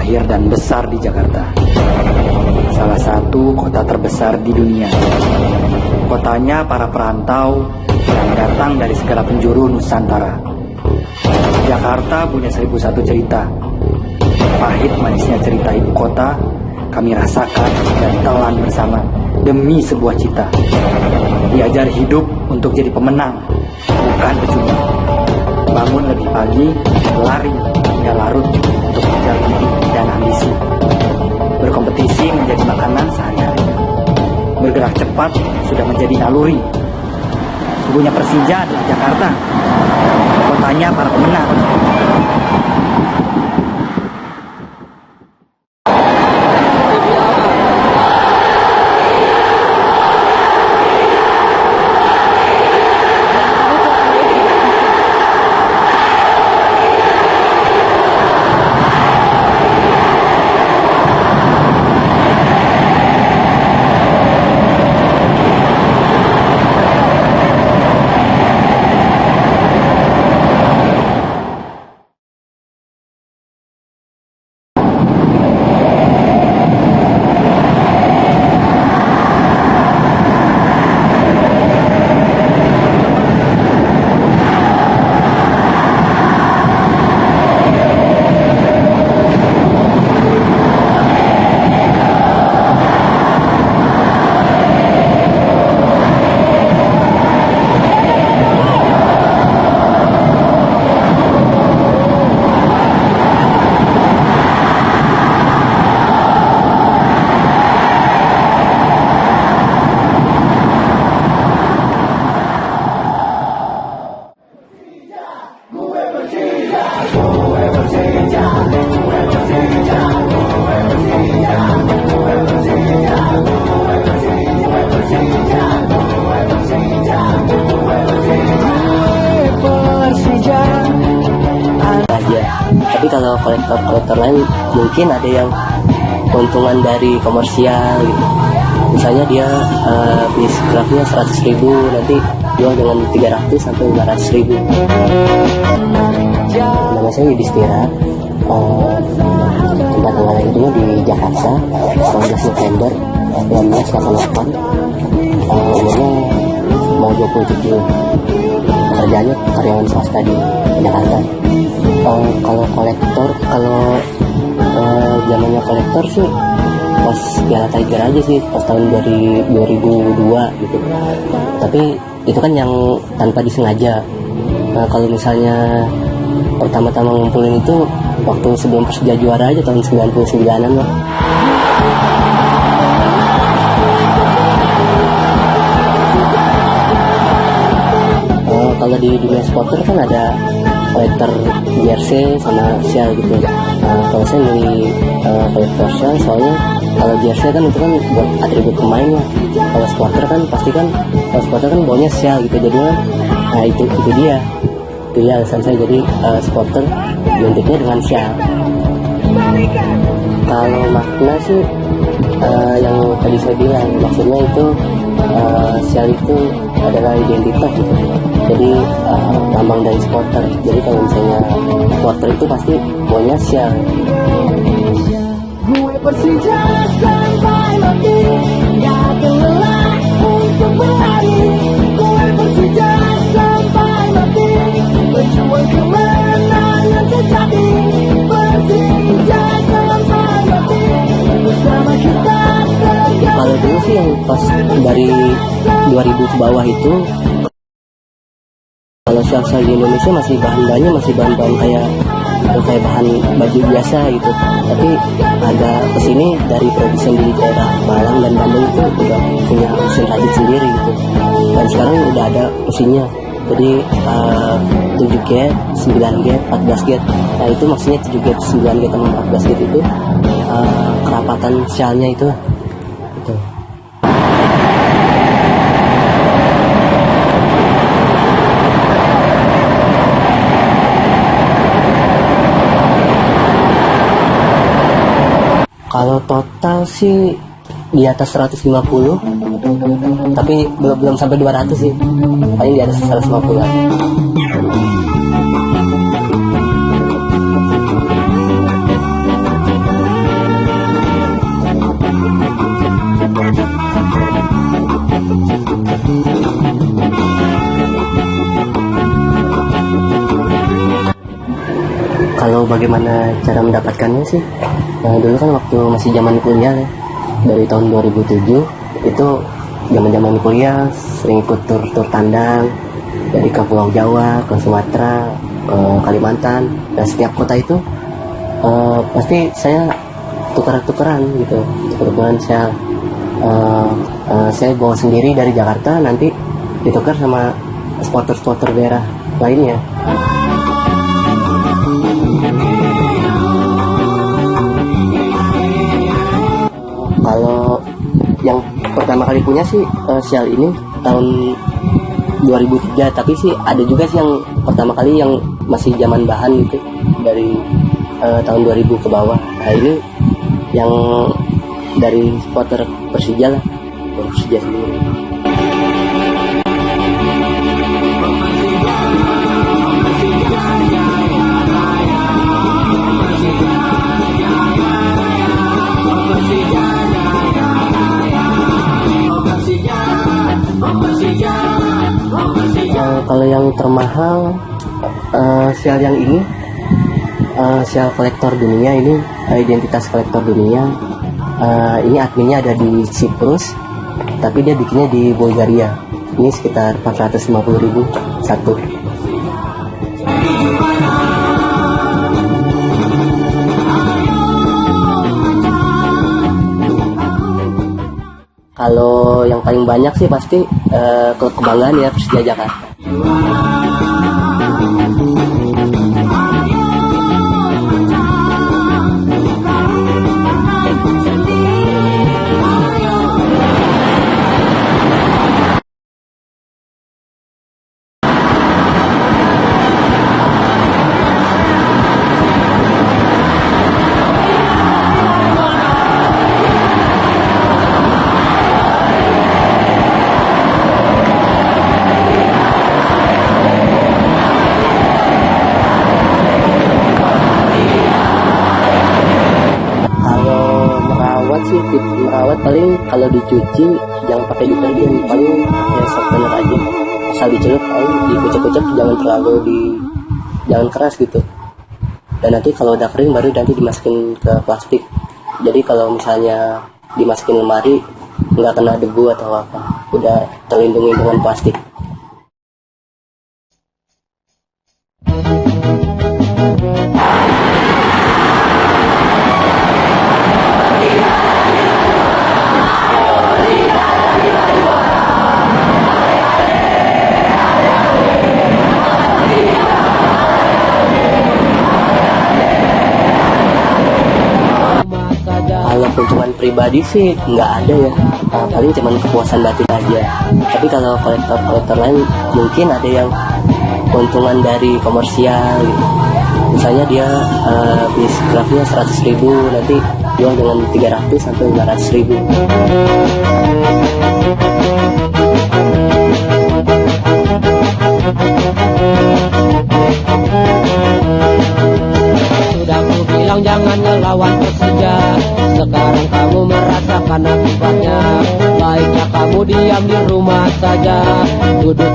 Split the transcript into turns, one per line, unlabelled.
lahir dan besar di Jakarta, salah satu kota terbesar di dunia. Kotanya para perantau yang datang dari segala penjuru Nusantara. Jakarta punya 1001 cerita. Pahit manisnya cerita ibu kota kami rasakan dan telan bersama demi sebuah cita. Diajar hidup untuk jadi pemenang, bukan pecundang. Bangun lebih pagi, lari hingga larut untuk mengejar mimpi dan ambisi. Berkompetisi menjadi makanan sehari-hari. Bergerak cepat sudah menjadi naluri. Ibunya Persija adalah Jakarta, kotanya para pemenang.
Tapi kalau kolektor lain mungkin ada yang keuntungan dari komersial gitu. Misalnya dia beli scrapnya 100.000, nanti jual dengan 300 sampai 500.000. Nama saya Yudhistira. Tempat tanggal lahirnya di Jakarta, 19 November 1988. Umurnya mau 27. Pekerjaannya karyawan swasta di Jakarta. Kalau kolektor, zamannya kolektor sih pas Piala Tiger aja sih, pas tahun 2002 gitu. Tapi itu kan yang tanpa disengaja. Kalau misalnya pertama-tama ngumpulin itu waktu sebelum Persija juara aja tahun 99-an lah. Kalau di dunia supporter kan ada kolektor jersey sama shell gitu. Kalau saya milih kolektor shell soalnya kalau jersey kan itu kan buat atribut pemain lah. Kalau supporter kan pasti kan, kalau supporter kan bawanya shell gitu, jadi kan itu dia alasan saya jadi supporter identiknya dengan shell. Kalau makna sih yang tadi saya bilang, maksudnya itu shell itu adalah identitas gitu. Jadi lambang dari supporter. Jadi kalau misalnya supporter itu pasti maunya shell. Gue Persija sampai mati, gak lelah untuk berlari. Gue Persija sampai mati, berjuang kemenangan sejati. Persija sampai mati, bersama kita terjaga. Kalau dulu sih yang pas dari 2000 ke bawah itu, kalau shell di Indonesia masih bahan-bahannya masih bahan-bahan kayak bahan baju biasa gitu. Tapi agak kesini dari produsen di daerah Malang dan Bandung itu udah punya mesin rajut sendiri gitu. Dan sekarang udah ada mesinnya. Jadi 7 gate, 9 gate, 14 gate. Nah itu maksudnya 7 gate, 9 gate, sama 14 gate itu kerapatan shellnya itu gitu. Kalau total sih di atas 150, tapi belum sampai 200 sih, paling di atas 150-an. bagaimana cara mendapatkannya sih? Dulu kan waktu masih zaman kuliah ya, dari tahun 2007 itu zaman kuliah sering ikut tur tandang dari ke Pulau Jawa, ke Sumatera, Kalimantan, dan setiap kota itu pasti saya tukeran gitu. Kebetulan saya bawa sendiri dari Jakarta, nanti ditukar sama spotter daerah lainnya. Kalau yang pertama kali punya sih sial ini tahun 2003, tapi sih ada juga sih yang pertama kali yang masih zaman bahan gitu dari tahun 2000 ke bawah. Nah ini yang dari spotter Persija lah, dari Persija sendiri. Kalau yang termahal sial yang ini, sial kolektor dunia ini, identitas kolektor dunia. Ini adminnya ada di Siprus, tapi dia bikinnya di Bulgaria. Ini sekitar 450.000 satu. Kalau yang paling banyak sih pasti klub kebanggaan ya, Persija Jakarta. Merawat paling kalau dicuci jangan pakai deterjen, paling pakai softener aja, asal dicelup paling dikucek-kucek, jangan keras gitu. Dan nanti kalau udah kering baru nanti dimasukin ke plastik. Jadi kalau misalnya dimasukin lemari nggak kena debu atau apa, udah terlindungi dengan plastik. Kalau keuntungan pribadi sih nggak ada ya, paling cuma kepuasan batin aja. Tapi kalau kolektor lain mungkin ada yang keuntungan dari komersial gitu. Misalnya dia beli scrapnya 100.000, nanti jual dengan 300 sampai 500.000.
Jangan ngelawan Persija, sekarang kamu merasakan akibatnya. Baiknya kamu diam di rumah saja, duduk